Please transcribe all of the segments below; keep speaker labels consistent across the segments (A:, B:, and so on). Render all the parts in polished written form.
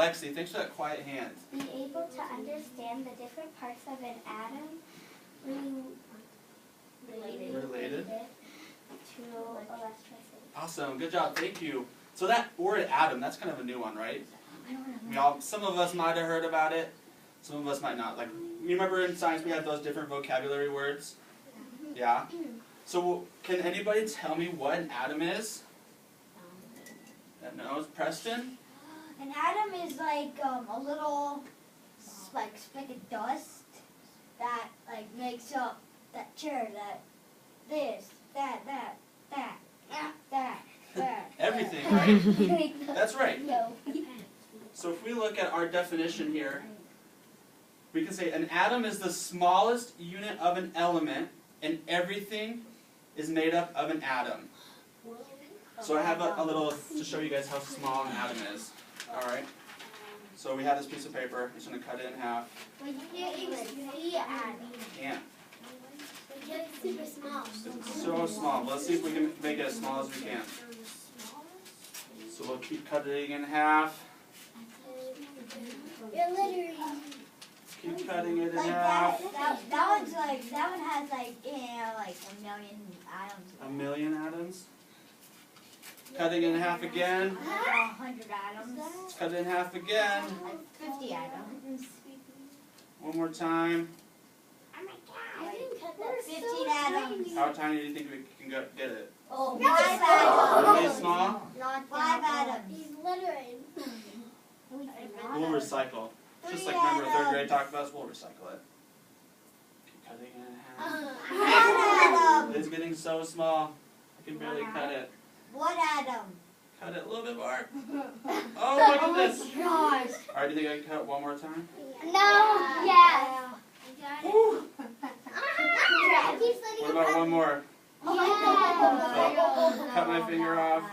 A: Lexi, thanks for that quiet hand.
B: Be able to understand the different parts of an atom related to electricity.
A: Awesome, good job, thank you. So that word atom, that's kind of a new one, right? Some of us might have heard about it, some of us might not. Like, you remember in science we had those different vocabulary words? Yeah? So can anybody tell me what an atom is? That knows? Preston?
C: An atom is like a little like speck of dust that like makes up that chair, that this, that.
A: Everything, right? That's right.
C: No.
A: So if we look at our definition here, we can say an atom is the smallest unit of an element, and everything is made up of an atom. So I have a little to show you guys how small an atom is. Alright? So we have this piece of paper. I'm just going to cut it in half.
C: But you can't even see an atom.
A: Can't.
C: It's super small.
A: It's so small. Let's see if we can make it as small as we can. So we'll keep cutting in half.
C: You're literally
A: Keep cutting it in
C: like
A: half.
C: that one has like like 1,000,000 atoms.
A: A million atoms. Cutting it in half again.
C: 100 atoms.
A: Cut it in half again.
C: Like 50 atoms.
A: One more time.
C: I didn't cut that 15 atoms.
A: How tiny do you think we can get it?
C: Oh, 5 atoms.
A: Really small?
C: Not 5 atoms. He's littering.
A: We'll recycle. Just like remember 3rd grade talked about us, we'll recycle it. Keep cutting it in half.
C: 1 atom.
A: It's getting so small. I can barely cut it.
C: 1 atom.
A: Cut it a little bit more. Oh my goodness.
C: Gosh.
A: Alright, do you think I can cut it one more time?
C: No. Yeah.
A: Woo. What about one more?
C: Oh,
A: Cut my finger off.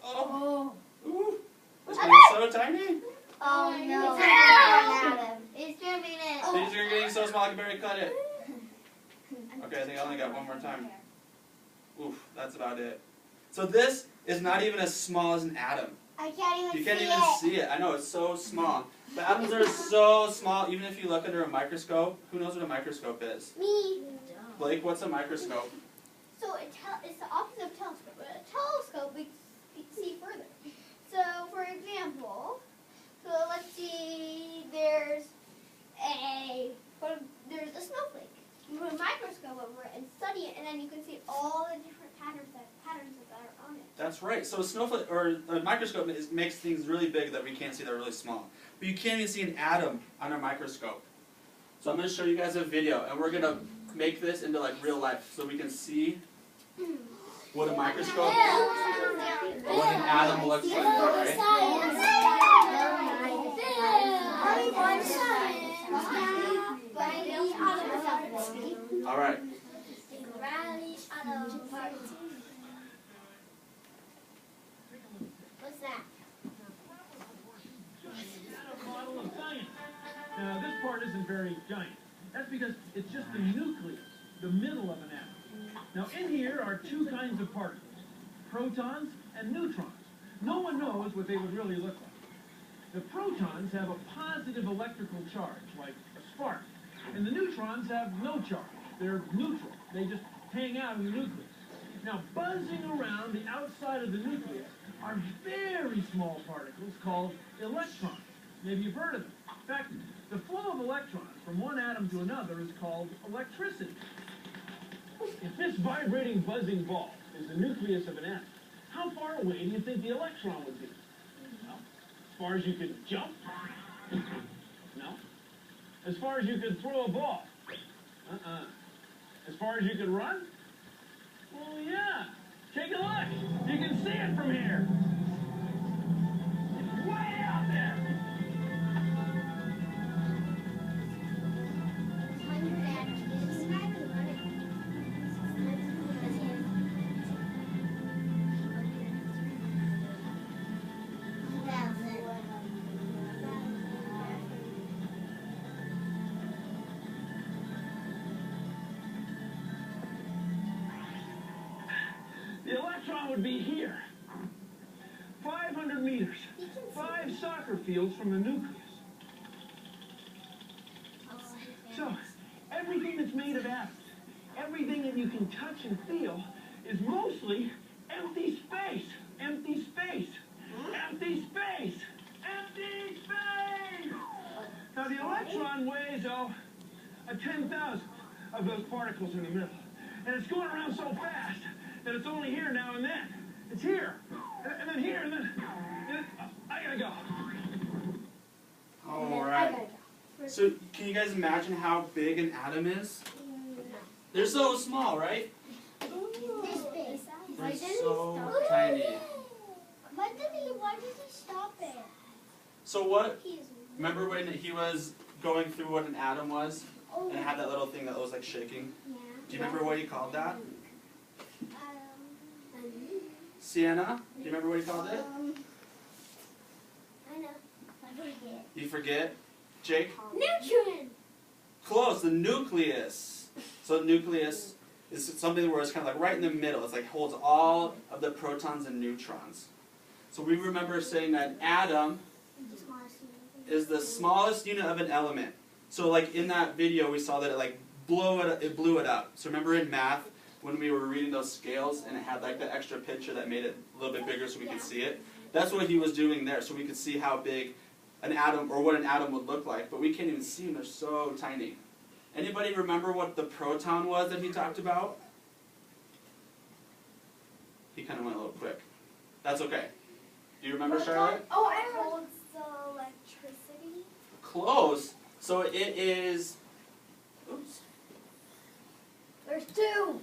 A: Oh. Ooh. It's getting so tiny.
C: Oh no. It's zooming in.
A: These are getting so small I can barely cut it. Okay, I think I only got one more time. Oof, that's about it. So this is not even as small as an atom.
C: I can't even see it.
A: You can't even see it. I know, it's so small. The atoms are so small, even if you look under a microscope. Who knows what a microscope is?
C: Me.
A: Blake, what's a microscope?
C: So it's the opposite of a telescope. But a telescope, we see further. So, for example, let's see, there's a snowflake. You put a microscope over it and study it, and then you can see all the different patterns that are on it.
A: That's right. So a snowflake or a microscope makes things really big that we can't see that are really small. But you can't even see an atom on a microscope. So I'm going to show you guys a video, and we're going to make this into like real life so we can see what a microscope, what an atom looks like. All right.
C: What's that?
D: Model of science. Now, this part isn't very giant. That's because it's just the nucleus, the middle of an atom. Now, in here are 2 kinds of particles, protons and neutrons. No one knows what they would really look like. The protons have a positive electrical charge, like a spark, and the neutrons have no charge. They're neutral. They just hang out in the nucleus. Now, buzzing around the outside of the nucleus are very small particles called electrons. Maybe you've heard of them. In fact, the flow of electrons from one atom to another is called electricity. If this vibrating, buzzing ball is the nucleus of an atom, how far away do you think the electron would be? Well, as far as you could jump? No. As far as you could throw a ball? As far as you could run? Well, yeah. Take a look. You can see it from here. It's way out there. The electron would be here. 500 meters. 500 5 soccer fields from the nucleus. So, everything that's made of atoms, everything that you can touch and feel, is mostly empty space. Empty space. Empty space. Empty space! Now the electron weighs, a 10,000th of those particles in the middle. And it's going around so fast that it's only here now and then. It's here, and then here, and then I gotta go.
A: Alright. So can you guys imagine how big an atom is? They're so small, right?
C: This big.
A: They're so tiny.
C: Why did he stop it?
A: So what, remember when he was going through what an atom was? And it had that little thing that was like shaking?
B: Yeah.
A: Do you remember what he called that? Sienna? Do you remember what he called it?
B: I know. I forget.
A: You forget? Jake?
B: Neutron!
A: Close, the nucleus. So the nucleus is something where it's kind of like right in the middle. It's like holds all of the protons and neutrons. So we remember saying that an atom is the smallest unit of an element. So like in that video we saw that it like blew it up. So remember in math when we were reading those scales and it had like the extra picture that made it a little bit bigger so we could see it? That's what he was doing there, so we could see how big an atom, or what an atom would look like, but we can't even see them, they're so tiny. Anybody remember what the proton was that he talked about? He kind of went a little quick. That's okay. Do you remember, Charlotte?
B: Oh, I know. It's the electricity.
A: Close. So it is, oops.
B: There's two.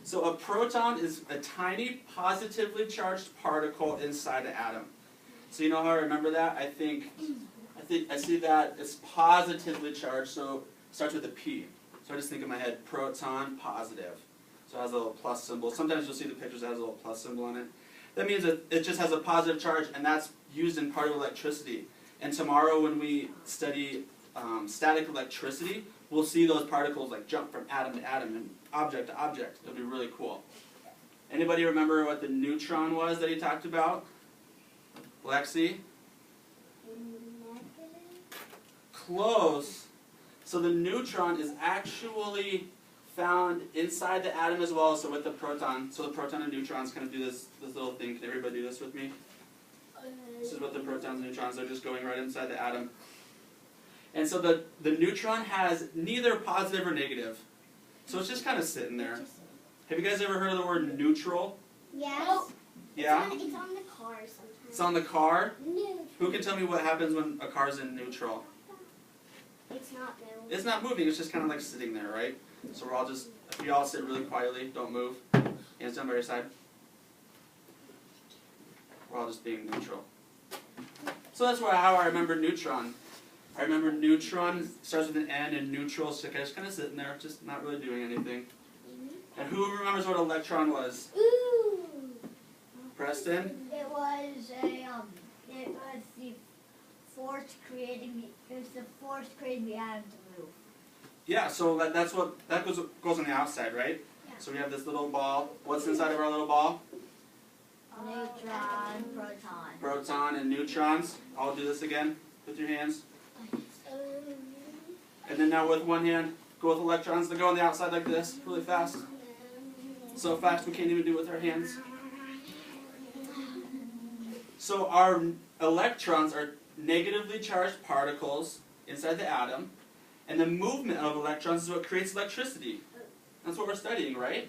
A: So a proton is a tiny positively charged particle inside an atom. So you know how I remember that? I see that it's positively charged, so it starts with a P. So I just think in my head, proton, positive. So it has a little plus symbol. Sometimes you'll see the pictures that has a little plus symbol on it. That means that it just has a positive charge, and that's used in part of electricity. And tomorrow when we study static electricity, we'll see those particles like jump from atom to atom and object to object. It'll be really cool. Anybody remember what the neutron was that he talked about? Lexi? Close. So the neutron is actually found inside the atom as well, so with the proton. So the proton and neutrons kind of do this little thing. Can everybody do this with me? This is what the protons and neutrons are, just going right inside the atom. And so the neutron has neither positive or negative. So it's just kind of sitting there. Have you guys ever heard of the word neutral?
B: Yes.
A: Yeah?
B: It's on the car sometimes.
A: It's on the car?
B: Neutral.
A: Who can tell me what happens when a car's in neutral?
B: It's not moving.
A: It's not moving, it's just kind of like sitting there, right? So we're all just, if you all sit really quietly, don't move. Hands down by your side. We're all just being neutral. So that's how I remember neutron. I remember neutron starts with an N and neutral, so just kind of sitting there, just not really doing anything. And who remembers what electron was?
B: Ooh.
A: Preston?
E: It was the force creating the atom to move.
A: Yeah, so that goes on the outside, right?
B: Yeah.
A: So we have this little ball. What's inside of our little ball?
E: Neutron, proton.
A: Proton and neutrons. I'll do this again with your hands. And then now with one hand, go with electrons. They go on the outside like this, really fast. So fast we can't even do it with our hands. So our electrons are negatively charged particles inside the atom, and the movement of electrons is what creates electricity. That's what we're studying, right?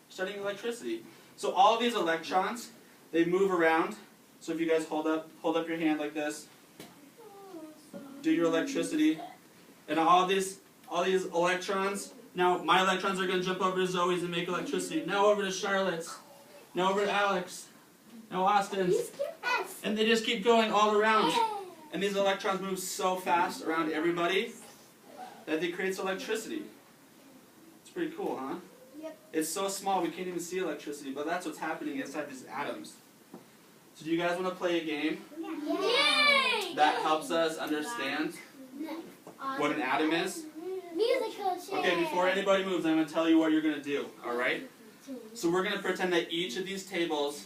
A: Studying electricity. So all of these electrons, they move around. So if you guys hold up your hand like this, do your electricity, and all these electrons. Now my electrons are going to jump over to Zoe's and make electricity. Now over to Charlotte's. Now over to Alex. Now Austin's. And they just keep going all around. And these electrons move so fast around everybody that they create electricity. It's pretty cool, huh?
B: Yep.
A: It's so small we can't even see electricity, but that's what's happening inside these atoms. So do you guys want to play a game
B: Yay!
A: that helps us understand what an atom is?
B: Musical chair.
A: Okay, before anybody moves, I'm going to tell you what you're going to do, alright? So we're going to pretend that each of these tables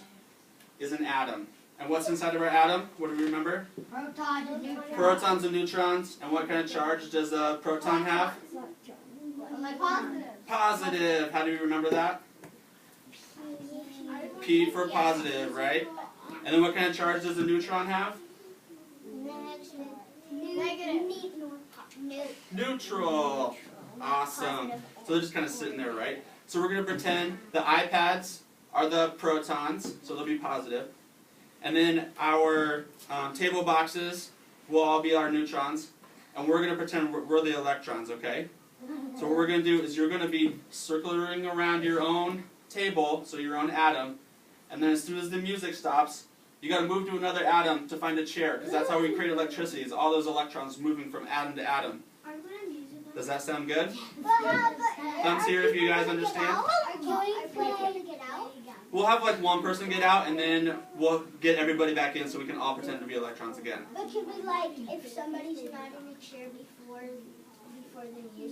A: is an atom. And what's inside of our atom? What do we remember?
E: Protons and neutrons.
A: Protons and neutrons. And what kind of charge does a proton have?
C: Like positive.
A: Positive. How do we remember that? P for positive, right? And then what kind of charge does a neutron have? Neutral. Awesome. So they're just kind of sitting there, right? So we're going to pretend the iPads are the protons, so they'll be positive. And then our table boxes will all be our neutrons. And we're going to pretend we're the electrons, okay? So what we're going to do is you're going to be circling around your own table, so your own atom. And then as soon as the music stops, you got to move to another atom to find a chair, because that's how we create electricity, is all those electrons moving from atom to atom. Does that sound good? Thumbs here if you guys understand. We'll have like one person get out, and then we'll get everybody back in so we can all pretend to be electrons again.
B: But can we, like, if somebody's not in a chair before the music?